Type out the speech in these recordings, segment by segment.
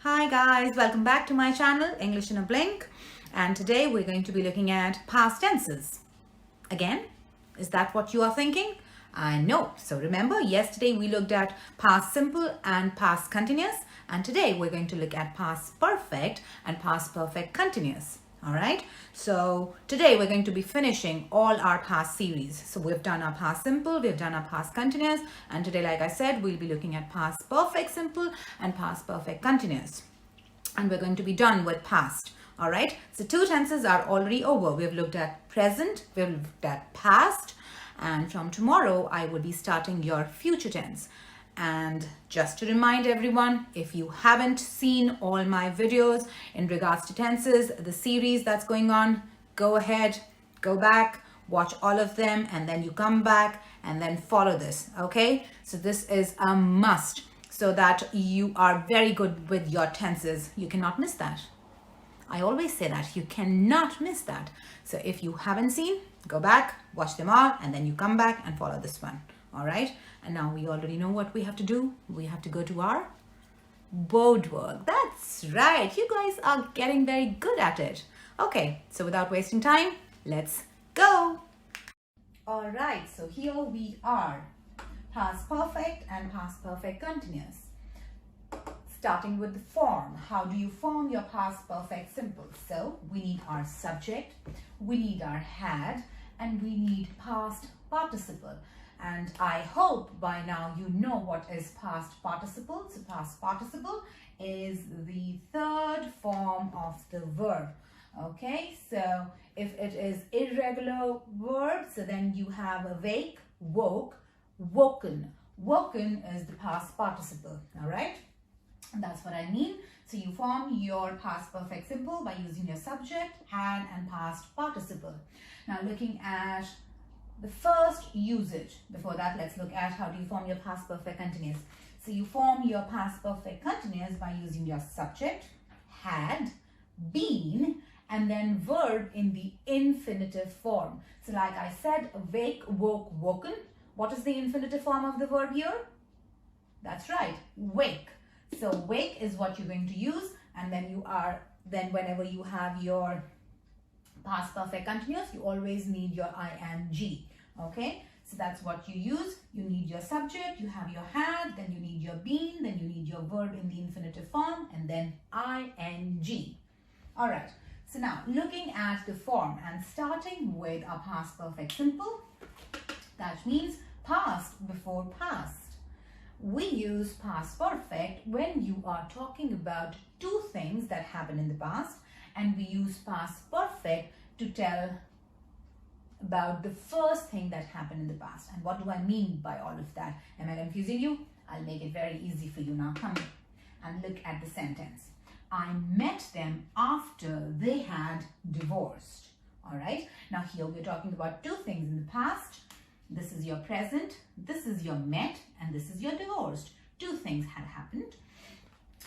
Hi guys, welcome back to my channel English in a Blink, and today we're going to be looking at past tenses. Again, is that what you are thinking? I know. So remember, yesterday we looked at past simple and past continuous, and today we're going to look at past perfect and past perfect continuous. All right, so today we're going to be finishing all our past series. So we've done our past simple, we've done our past continuous, and today, like I said, we'll be looking at past perfect simple and past perfect continuous. And we're going to be done with past. All right, so two tenses are already over. We've looked at present, we've looked at past, and from tomorrow I will be starting your future tense. And just to remind everyone, if you haven't seen all my videos in regards to tenses, the series that's going on, go ahead, go back, watch all of them, and then you come back and then follow this. Okay, so this is a must so that you are very good with your tenses. You cannot miss that. I always say that you cannot miss that. So if you haven't seen, go back, watch them all, and then you come back and follow this one. All right, and now we already know what we have to do. We have to go to our word work. That's right, you guys are getting very good at it. Okay, so without wasting time, let's go. All right, so here we are, past perfect and past perfect continuous. Starting with the form. How do you form your past perfect simple? So we need our subject, we need our had, and we need past participle. And I hope by now you know what is past participle. So past participle is the third form of the verb. Okay, so if it is irregular verb, so then you have awake, woke, woken. Woken is the past participle. All right, and that's what I mean. So you form your past perfect simple by using your subject, had, and past participle. Now looking at the first usage. Before that, let's look at how do you form your past perfect continuous. So you form your past perfect continuous by using your subject, had, been, and then verb in the infinitive form. So like I said, awake, woke, woken. What is the infinitive form of the verb here? That's right, wake. So wake is what you're going to use, and then whenever you have your past perfect continuous, you always need your ing. Okay, so that's what you use. You need your subject, you have your had, then you need your been, then you need your verb in the infinitive form, and then ing. All right, so now looking at the form and starting with our past perfect simple, that means past before past. We use past perfect when you are talking about two things that happened in the past, and we use past perfect to tell about the first thing that happened in the past. And what do I mean by all of that? Am I confusing you? I'll make it very easy for you now. Come and look at the sentence. I met them after they had divorced. All right. Now here we're talking about two things in the past. This is your present, this is your met, and this is your divorced. Two things had happened.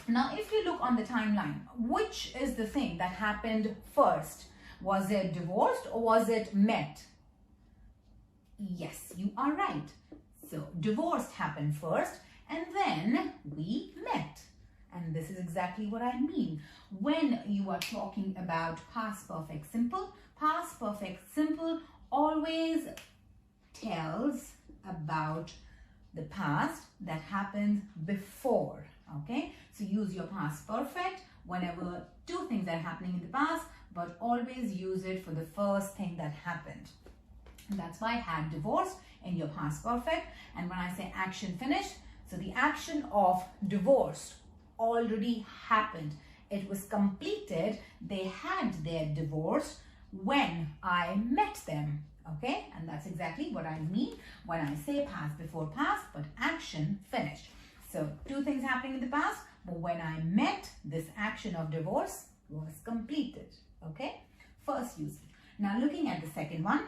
Now, if you look on the timeline, which is the thing that happened first? Was it divorced or was it met? Yes, you are right. So divorced happened first and then we met. And this is exactly what I mean. When you are talking about past perfect simple always tells about the past that happened before. Okay, so use your past perfect whenever two things are happening in the past, but always use it for the first thing that happened. And that's why had divorced in your past perfect. And when I say action finished, so the action of divorce already happened. It was completed. They had their divorce when I met them. Okay, and that's exactly what I mean when I say past before past, but action finished. So two things happening in the past, but when I met, this action of divorce was completed. Okay, first usage. Now looking at the second one,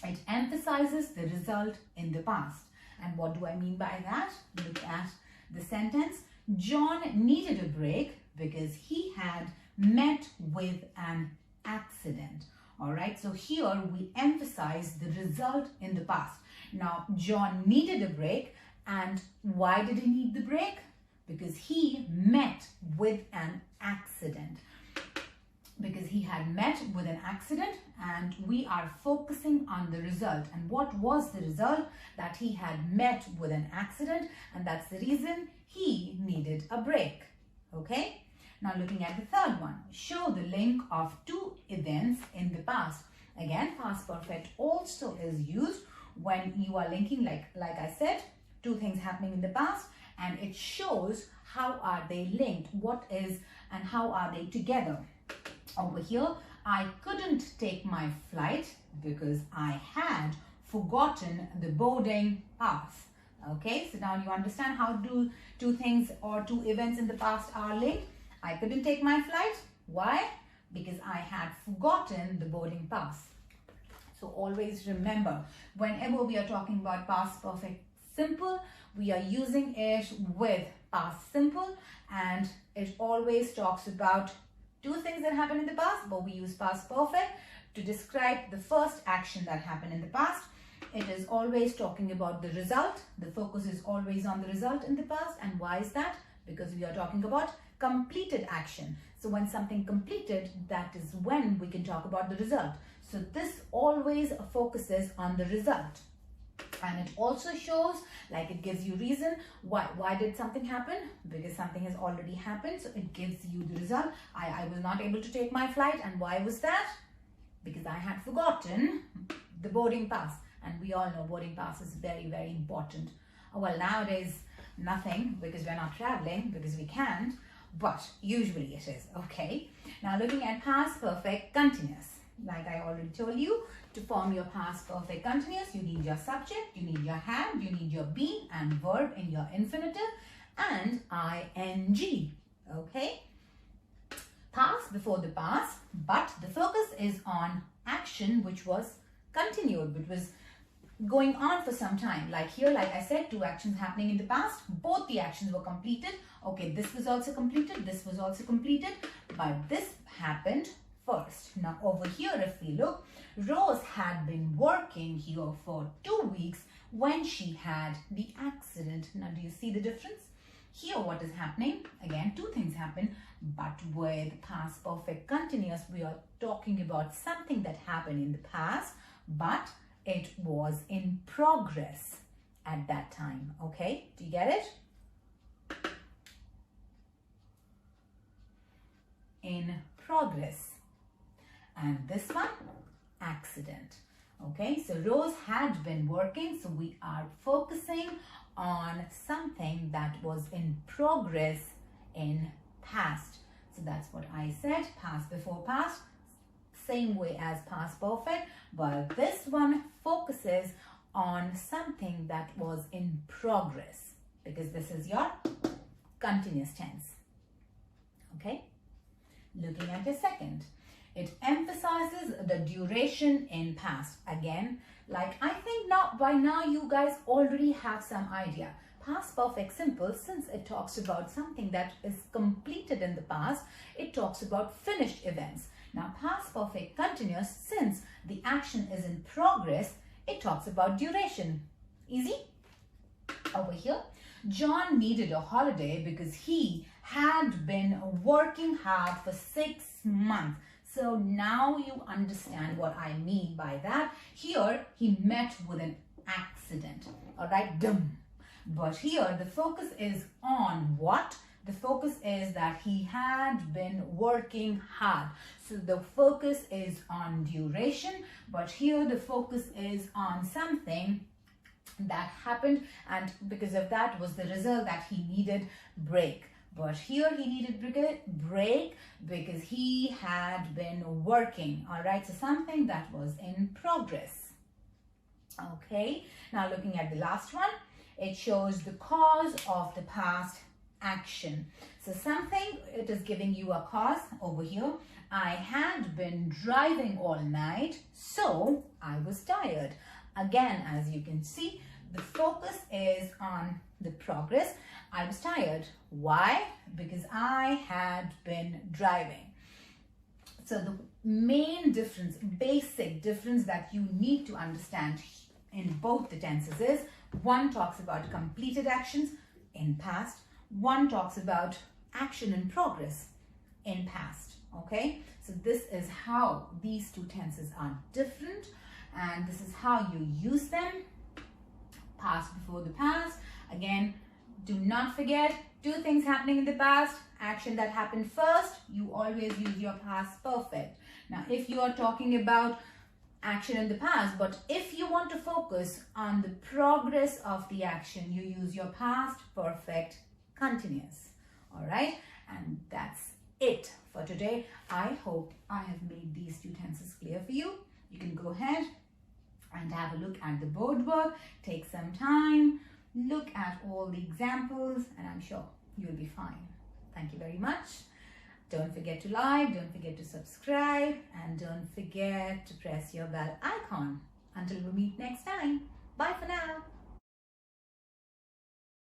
it emphasizes the result in the past. And what do I mean by that? Look at the sentence. John needed a break because he had met with an accident. All right, so here we emphasize the result in the past. Now, John needed a break, and why did he need the break? because he met with an accident. Because he had met with an accident, and we are focusing on the result. And what was the result? That he had met with an accident, and that's the reason he needed a break. Okay? Now looking at the third one, show the link of two events in the past. Again, past perfect also is used when you are linking, like I said, two things happening in the past, and it shows how are they linked, what is and how are they together. Over here, I couldn't take my flight because I had forgotten the boarding pass. Okay, so now you understand how do two things or two events in the past are linked. I couldn't take my flight. Why? Because I had forgotten the boarding pass. So always remember, whenever we are talking about past perfect simple, we are using it with past simple, and it always talks about two things that happened in the past, but we use past perfect to describe the first action that happened in the past. It is always talking about the result. The focus is always on the result in the past. And why is that? Because we are talking about completed action. So when something completed, that is when we can talk about the result. So this always focuses on the result. And it also shows, like it gives you reason why did something happen, because something has already happened. So it gives you the result. I was not able to take my flight, and why was that? Because I had forgotten the boarding pass, and we all know boarding pass is very, very important. Well, nowadays nothing, because we're not traveling, because we can't, but usually it is. Okay, now looking at past perfect continuous. Like I already told you, to form your past perfect continuous, you need your subject, you need your have, you need your be and verb in your infinitive, and ing. Okay? Past before the past, but the focus is on action which was continued, which was going on for some time. Like here, like I said, two actions happening in the past, both the actions were completed. Okay, this was also completed, this was also completed, but this happened first. Now over here, if we look, Rose had been working here for 2 weeks when she had the accident. Now do you see the difference? Here what is happening? Again, two things happen, but with past perfect continuous, we are talking about something that happened in the past, but it was in progress at that time. Okay, do you get it? In progress. And this one, accident. Okay, so Rose had been working, so we are focusing on something that was in progress in past. So that's what I said, past before past, same way as past perfect, but this one focuses on something that was in progress, because this is your continuous tense. Okay, looking at the second. It emphasizes the duration in past. Again, like I think now by now you guys already have some idea. Past perfect simple, since it talks about something that is completed in the past, it talks about finished events. Now past perfect continuous, since the action is in progress, it talks about duration. Easy? Over here, John needed a holiday because he had been working hard for 6 months. So now you understand what I mean by that. Here, he met with an accident. All right, dumb. But here, the focus is on what? The focus is that he had been working hard. So the focus is on duration, but here the focus is on something that happened, and because of that was the result that he needed break. But here he needed break because he had been working. All right, so something that was in progress. Okay, now looking at the last one, it shows the cause of the past action. So something, it is giving you a cause over here. I had been driving all night, so I was tired. Again, as you can see, the focus is on the progress. I was tired. Why? Because I had been driving. So the main difference, basic difference that you need to understand in both the tenses is, one talks about completed actions in past, one talks about action and progress in past. Okay, so this is how these two tenses are different, and this is how you use them. Past before the past. Again, do not forget, two things happening in the past, action that happened first, you always use your past perfect. Now, if you are talking about action in the past, but if you want to focus on the progress of the action, you use your past perfect continuous. All right, and that's it for today. I hope I have made these two tenses clear for you. You can go ahead and have a look at the board work, take some time, look at all the examples, and I'm sure you'll be fine. Thank you very much. Don't forget to like, don't forget to subscribe, and don't forget to press your bell icon. Until we meet next time. Bye for now.